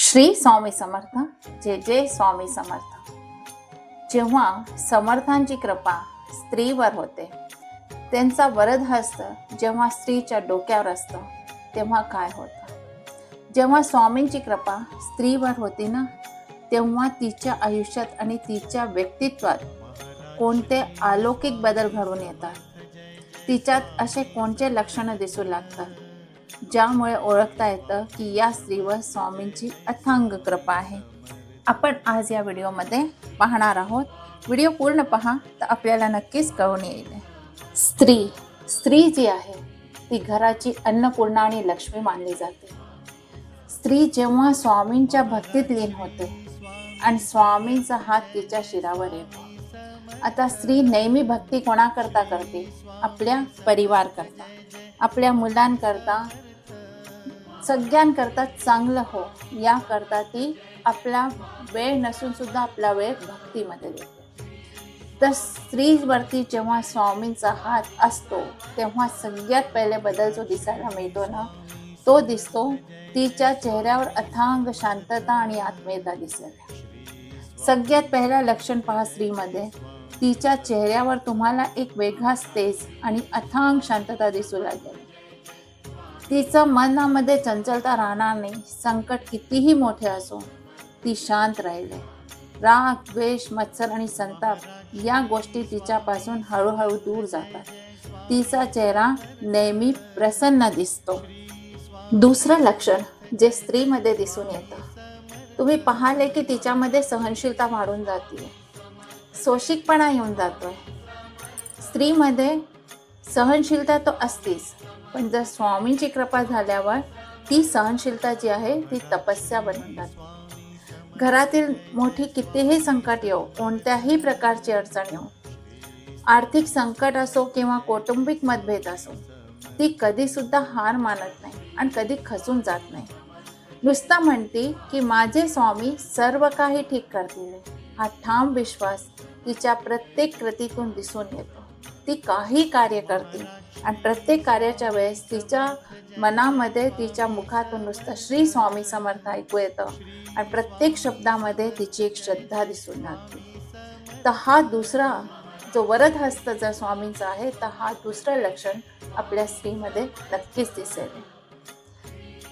श्री स्वामी समर्थ. जय जय स्वामी समर्थ. जेव्हा समर्थांची कृपा स्त्रीवर होते, त्यांचा वरद हस्त जेव्हा स्त्रीच्या डोक्यावर असतं, तेव्हा काय होतं? जेव्हा स्वामींची कृपा स्त्रीवर होती ना, तेव्हा तिच्या आयुष्यात आणि तिच्या व्यक्तित्वात कोणते अलौकिक बदल घडून येतात. तिच्यात असे कोणते लक्षणं दिसू लागतात, ज्यामुळे ओळखता येतं की या स्त्रीवर स्वामींची अथांग कृपा आहे. आपण आज या व्हिडिओमध्ये पाहणार आहोत. व्हिडिओ पूर्ण पहा, तर आपल्याला नक्कीच कळून येईल. स्त्री जी आहे ती घराची अन्नपूर्णा आणि लक्ष्मी मानली जाते. स्त्री जेव्हा स्वामींच्या भक्तीत लीन होते आणि स्वामींचा हात तिच्या शिरावर येतो. आता स्त्री नेहमी भक्ती कोणाकरता करते? आपल्या परिवार करता, आपल्या मुलांकरता, सगळ्यांकरता चांगलं हो याकरता ती आपला वेळ नसून सुद्धा आपला वेळ भक्तीमध्ये देते. तर स्त्रीवरती जेव्हा स्वामींचा हात असतो, तेव्हा सगळ्यात पहिले बदल जो दिसायला मिळतो ना, तो दिसतो तिच्या चेहऱ्यावर अथांग शांतता आणि आत्मीयता दिसेल. सगळ्यात पहिला लक्षण पहा स्त्रीमध्ये, तिच्या चेहऱ्यावर तुम्हाला एक वेगळाच तेज आणि अथांग शांतता दिसू लागेल. तिचं मनामध्ये चंचलता राहणार नाही. संकट कितीही मोठे असो, ती शांत राहिले. राग, द्वेष, मत्सर आणि संताप या गोष्टी तिच्यापासून हळूहळू दूर जातात. तिचा चेहरा नेहमी प्रसन्न दिसतो. दुसरं लक्षण जे स्त्रीमध्ये दिसून येतं, तुम्ही पाहाले की तिच्यामध्ये सहनशीलता वाढून जाते, सोशिकपणा येऊन जातोय. स्त्रीमध्ये सहनशीलता तो असतेच, पण जर स्वामींची कृपा झाल्यावर ती सहनशीलता जी आहे ती तपस्या बनून जाते. घरातील मोठी कितीही संकट येऊ, कोणत्याही प्रकारची अडचण येऊ, आर्थिक संकट असो किंवा कौटुंबिक मतभेद असो, ती कधी सुद्धा हार मानत नाही आणि कधी खचून जात नाही. नुसता म्हणते की माझे स्वामी सर्व काही ठीक करतील. हा ठाम विश्वास तिच्या प्रत्येक कृतीतून दिसून येतो. ती काही कार्य करते आणि प्रत्येक कार्याच्या वेळेस तिच्या मनामध्ये, तिच्या मुखातून नुसतं श्री स्वामी समर्थ ऐकू येतं आणि प्रत्येक शब्दामध्ये तिची एक श्रद्धा दिसून लागते. तर हा दुसरा जो वरद हस्त जर स्वामींचा आहे, तर हा दुसरं लक्षण आपल्या स्त्रीमध्ये नक्कीच दिसेल.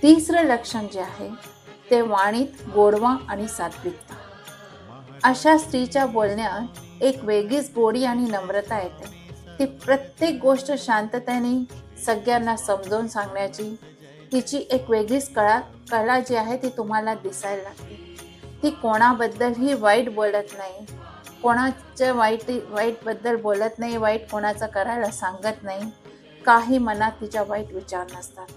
तिसरं लक्षण जे आहे ते वाणीत गोडवा आणि सात्विकता. अशा स्त्रीच्या बोलण्यात एक वेगळीच गोडी आणि नम्रता येते. ती प्रत्येक गोष्ट शांततेने सगळ्यांना समजावून सांगण्याची तिची एक वेगळीच कला जी आहे ती तुम्हाला दिसायला लागते. ती कोणाबद्दलही वाईट बोलत नाही, कोणाच्या वाईटबद्दल बोलत नाही, वाईट कोणाचं करायला सांगत नाही. काही मनात तिच्या वाईट विचार नसतात.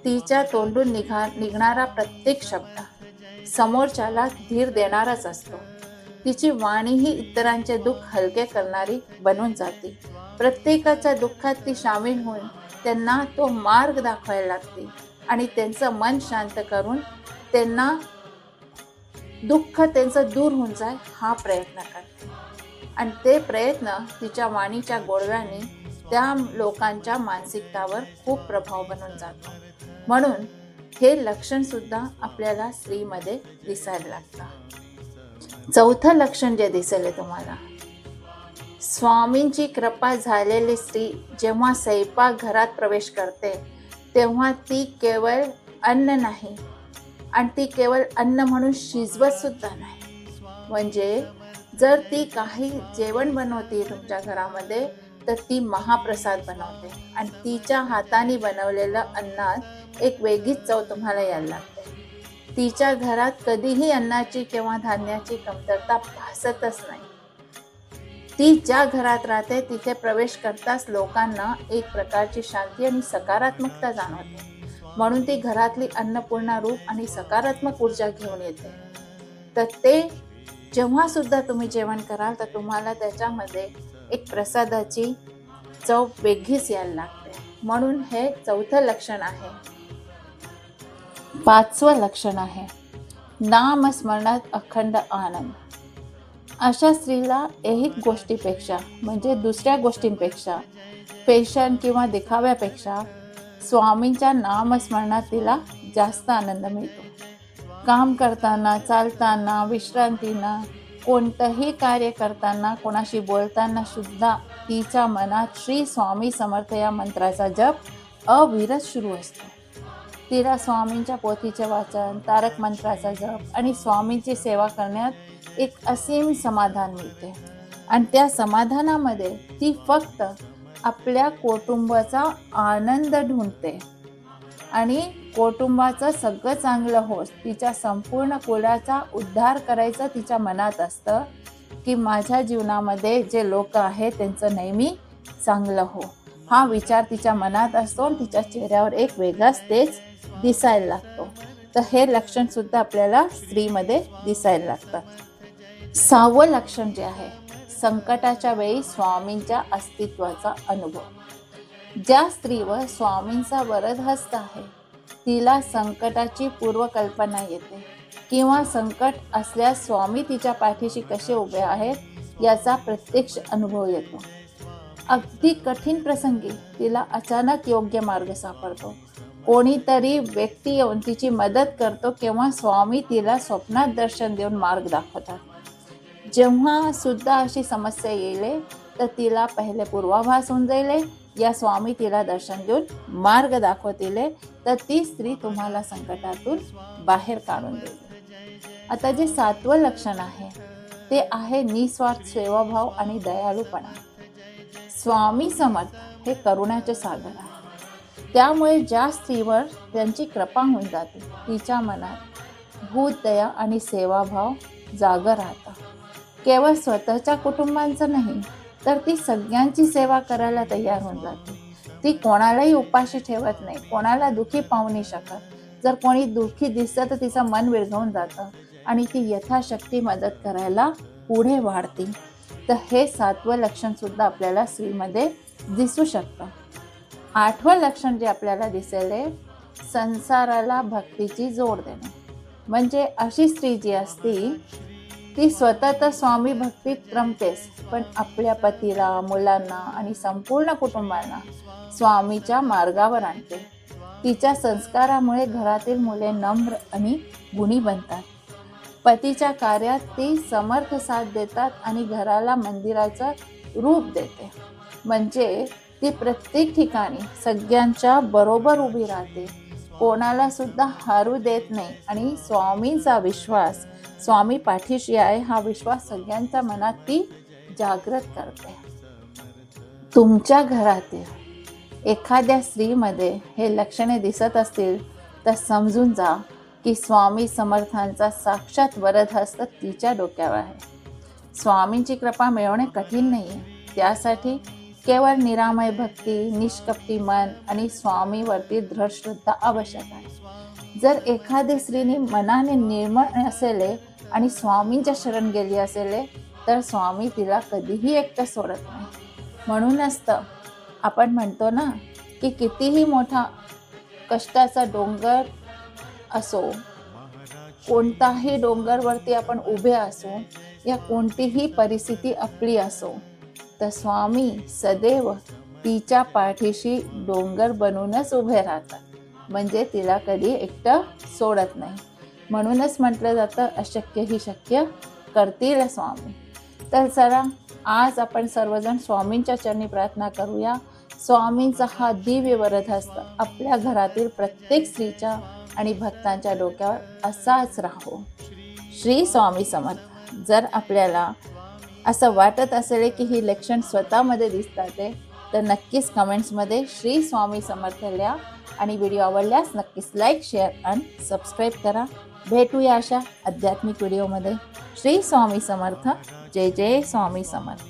तिच्या तोंडून निघणारा प्रत्येक शब्द समोरच्याला धीर देणाराच असतो. तिची वाणी ही इतरांचे दुःख हलके करणारी बनून जाते. प्रत्येकाच्या दुःखात ती सामील होऊन त्यांना तो मार्ग दाखवायला लागते आणि त्यांचं मन शांत करून त्यांना दुःख त्यांचं दूर होऊन जाय हा प्रयत्न करते. आणि ते प्रयत्न तिच्या वाणीच्या गोडव्याने त्या लोकांच्या मानसिकतावर खूप प्रभाव बनून जातो. म्हणून हे लक्षण सुद्धा आपल्याला स्त्रीमध्ये दिसायला लागतं. चौथं लक्षण जे दिसेल तुम्हाला, स्वामींची कृपा झालेली स्त्री जेव्हा स्वयंपाक घरात प्रवेश करते, तेव्हा ती केवळ अन्न नाही आणि ती केवळ अन्न म्हणून शिजवत सुद्धा नाही. म्हणजे जर ती काही जेवण बनवते तुमच्या घरामध्ये, तर ती महाप्रसाद बनवते आणि तिच्या हाताने बनवलेलं अन्नात एक वेगळीच चव तुम्हाला यायला लागते. तिच्या घरात कधीही अन्नाची किंवा धान्याची कमतरता भासतच नाही. ती ज्या घरात राहते तिथे प्रवेश करताच लोकांना एक प्रकारची शांती आणि सकारात्मकता जाणवते. म्हणून ती घरातली अन्नपूर्णा रूप आणि सकारात्मक ऊर्जा घेऊन येते. तर ते जेव्हा सुद्धा तुम्ही जेवण कराल, तर तुम्हाला त्याच्यामध्ये एक प्रसादाची चव वेगळीच यायला लागते. म्हणून हे चौथं लक्षण आहे. पाचवं लक्षण आहे नामस्मरणात अखंड आनंद. अशा स्त्रीला एक गोष्टीपेक्षा म्हणजे दुसऱ्या गोष्टींपेक्षा, फॅशन किंवा दिखाव्यापेक्षा स्वामींच्या नामस्मरणात तिला जास्त आनंद मिळतो. काम करताना, चालताना, विश्रांतीनं, कोणतंही कार्य करताना, कोणाशी बोलताना सुद्धा तिच्या मनात श्री स्वामी समर्थ या मंत्राचा जप अविरत सुरू असतो. तिला स्वामींच्या पोथीचे वाचन, तारक मंत्राचा जप आणि स्वामींची सेवा करण्यात एक असीम समाधान मिळते. आणि त्या समाधानामध्ये ती फक्त आपल्या कुटुंबाचा आनंद ढूंढते आणि कुटुंबाचं सगळं चांगलं हो, तिच्या संपूर्ण कुळाचा उद्धार करायचं तिच्या मनात असतं की माझ्या जीवनामध्ये जे लोक आहेत त्यांचं नेहमी चांगलं हो, हा विचार तिच्या मनात असतो आणि तिच्या चेहऱ्यावर एक वेगळाच तेज दिसायला लागतो. तर हे लक्षण सुद्धा आपल्याला स्त्रीमध्ये दिसायला लागतं. 6वं लक्षण जे आहे, संकटाच्या वेळी स्वामींच्या अस्तित्वाचा अनुभव. ज्या स्त्रीवर स्वामींचा वरद हस्त आहे तिला संकटाची पूर्वकल्पना येते किंवा संकट असल्यास स्वामी तिच्या पाठीशी कसे उभे आहेत याचा प्रत्यक्ष अनुभव येतो. अगदी कठीण प्रसंगी तिला अचानक योग्य मार्ग सापडतो. कोणीतरी व्यक्ती येऊन तिची मदत करतो किंवा स्वामी तिला स्वप्नात दर्शन देऊन मार्ग दाखवतात. जेव्हा सुद्धा अशी समस्या येईल तर तिला पहिले पूर्वाभास होऊन जाईल या स्वामी तिला दर्शन देऊन मार्ग दाखवतील तर ती स्त्री तुम्हाला संकटातून बाहेर काढून देईल. आता जे 7वं लक्षण आहे ते आहे निस्वार्थ सेवाभाव आणि दयाळूपणा. स्वामी समर्थ हे करुणाचे सागर आहे. त्यामुळे ज्या स्त्रीवर त्यांची कृपा होऊन जाते तिच्या मनात भूत दया आणि सेवाभाव जागा राहतात. केवळ स्वतःच्या कुटुंबांचं नाही तर ती सगळ्यांची सेवा करायला तयार होऊन जाते. ती कोणालाही उपाशी ठेवत नाही, कोणाला दुःखी पाहू नाही शकत. जर कोणी दुःखी दिसतं तर तिचं मन विरघळून जातं आणि ती यथाशक्ती मदत करायला पुढे वाढते. तर हे 7वं लक्षण सुद्धा आपल्याला स्त्रीमध्ये दिसू शकतं. 8वं लक्षण जे आपल्याला दिसेल संसाराला भक्तीची जोड देणे. म्हणजे अशी स्त्री जी असती ती स्वतः तर स्वामी भक्तीत रमतेच पण आपल्या पतीला, मुलांना आणि संपूर्ण कुटुंबांना स्वामीच्या मार्गावर आणते. तिच्या संस्कारामुळे घरातील मुले नम्र आणि गुणी बनतात. पतीच्या कार्यात ती समर्थ साथ देतात आणि घराला मंदिराचं रूप देते. म्हणजे ती प्रत्येक ठिकाणी सगळ्यांच्या बरोबर उभी राहते, कोणाला सुद्धा हारू देत नाही आणि स्वामींचा विश्वास, स्वामी पाठीशी आहे हा विश्वास सगळ्यांच्या मनात ती जागृत करते. तुमच्या घरातील एखाद्या स्त्रीमध्ये हे लक्षणे दिसत असतील तर समजून जा की स्वामी समर्थांचा साक्षात वरद हस्त तिच्या डोक्यावर आहे. स्वामींची कृपा मिळवणे कठीण नाही आहे. त्यासाठी केवळ निरामय भक्ती, निष्कपटी मन आणि स्वामीवरती दृढ श्रद्धा आवश्यक आहे. जर एखादी स्त्रीने मनाने निर्मळ असेल आणि स्वामींच्या शरण गेली असेल तर स्वामी तिला कधीही एकटं सोडत नाही. म्हणूनच तर आपण म्हणतो ना की कितीही मोठा कष्टाचा डोंगर असो, कोणताही डोंगरवरती आपण उभे असो या कोणतीही परिस्थिती आपली असो तर स्वामी सदैव तिच्या पाठीशी डोंगर बनूनच उभे राहतात. म्हणजे तिला कधी एकटं सोडत नाही. म्हणूनच म्हटलं जातं अशक्य ही शक्य करतील स्वामी. तर चला आज आपण सर्वजण स्वामींच्या चरणी प्रार्थना करूया. स्वामींचा हा दिव्य वरद हस्त आपल्या घरातील प्रत्येक स्त्रीच्या आणि भक्तांच्या डोक्यावर असाच राहो. श्री स्वामी समर्थ. जर आपल्याला असं वाटत असेल की ही लक्षण स्वतःमध्ये दिसतात तर नक्कीच कमेंट्समध्ये श्री स्वामी समर्थ लिहा आणि व्हिडिओ आवडल्यास नक्कीच लाईक, शेअर आणि सबस्क्राईब करा. भेटूया अशा आध्यात्मिक व्हिडिओमध्ये. श्री स्वामी समर्थ. जय जय स्वामी समर्थ.